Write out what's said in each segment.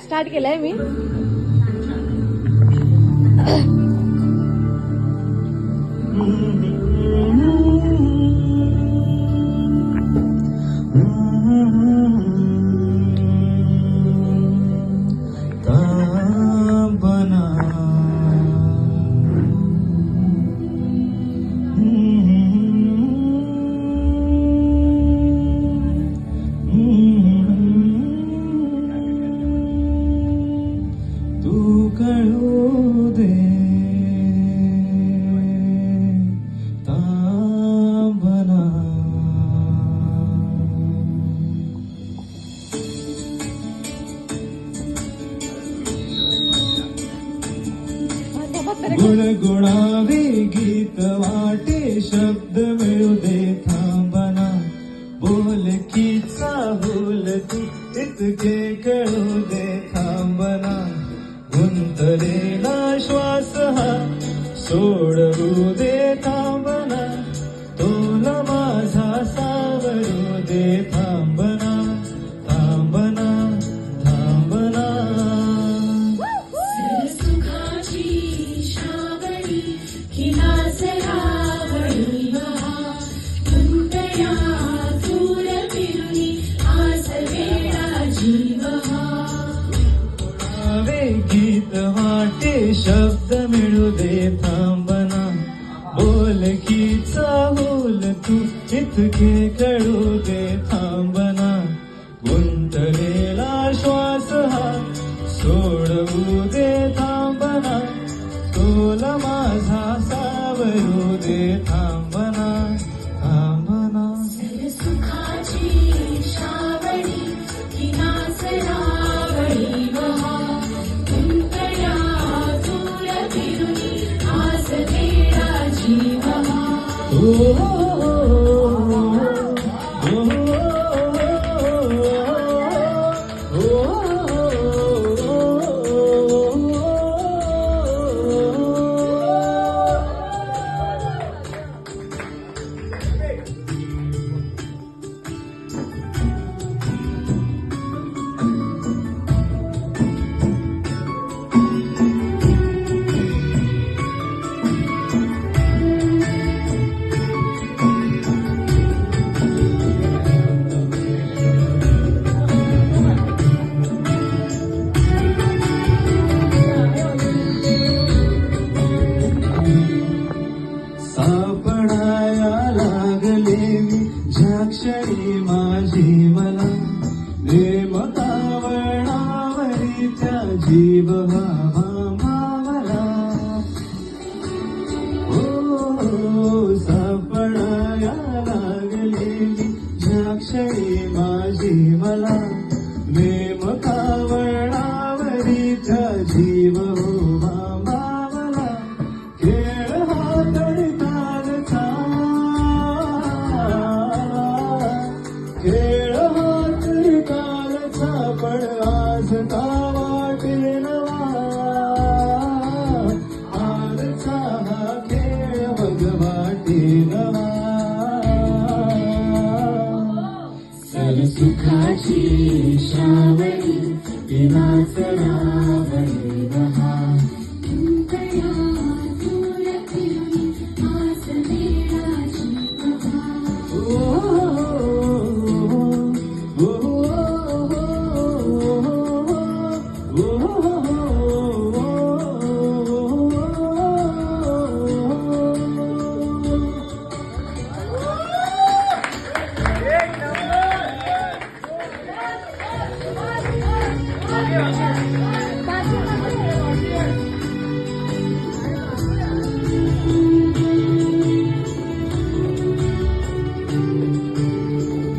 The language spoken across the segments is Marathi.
स्टार्ट केलंय मी. कळू दे तांबना. गुणगुणावे गीत वाटे शब्द मिळू दे थांबना. बोल की चाहूल तू इतके कळू दे थांबना. गुंतलेला श्वास हा सोडवू दे थांबना. तोला माझा सावरू दे थांबना. थांबना थांबना. सुखाची श्रावणी किनासरावळी महा. तुंटया दूर फिरुनी आज वेळा जीव हा. गीत वाटे शब्द मिळू दे थांबना. बोल की चाहूल तू इतके कळू दे थांबना. गुंतलेला श्वास हा सोडवू दे थांबना. तोला माझा सावरू दे थांबना. थांबना. सुखाची श्रावणी किनासरावळी महा. तुंटया दूर फिरुनी आज वेळा जीव हा. सापडाया लागले मी ज्या क्षणी माझी मला. प्रेमतावणावरी त्या जीव व्हावा मावला. हो सापडाया लागले मी ज्या क्षणी माझी मला. प्रेमतावणावरी त्या जीव व्हावा मावला. खेळ हा तडकालचा. खेळ हा तडकालचा पण आज का वाटे नवा. आजचा हा खेळ मग वाटे नवा. सुखाची श्रावणी किनासरावळी महा. तुंटया दूर फिरुनी आज वेळा जीव हा.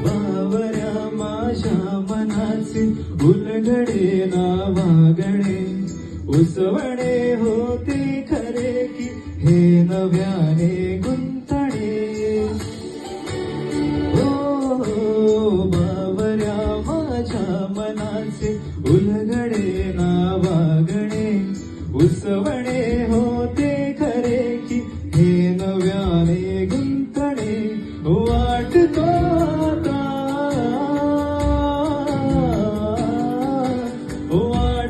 बावऱ्या माझ्या मनाचे उलगडे ना वागणे. उसवणे होते खरे की हे नव्याने गुंतणे. हो बावऱ्या माझ्या मनाचे उलगडे ना वागणे. उसवणे होते खरे की हे नव्याने गुंतणे. वाटतो आता वाट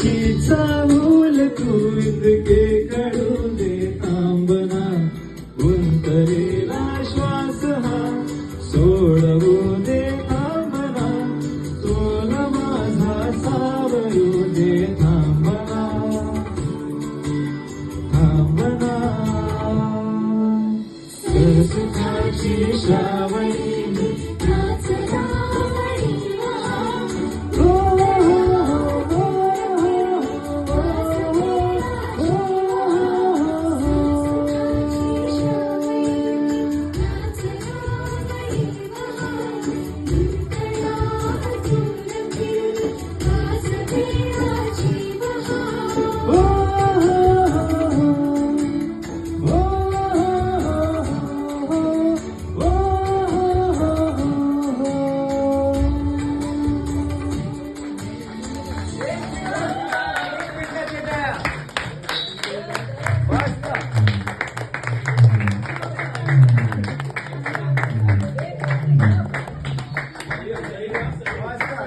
ही चाहूल तू इतके कळू दे थांबना गुंतलेला श्वास हा सोडवू दे थांबना तोल माझा सावरू दे थांबना थांबना सरसुखाची श्रावणी नाच रावणी वहा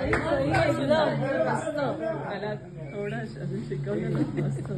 एकदम मस्त. त्याला थोडं अजून शिकवलं ना मस्त.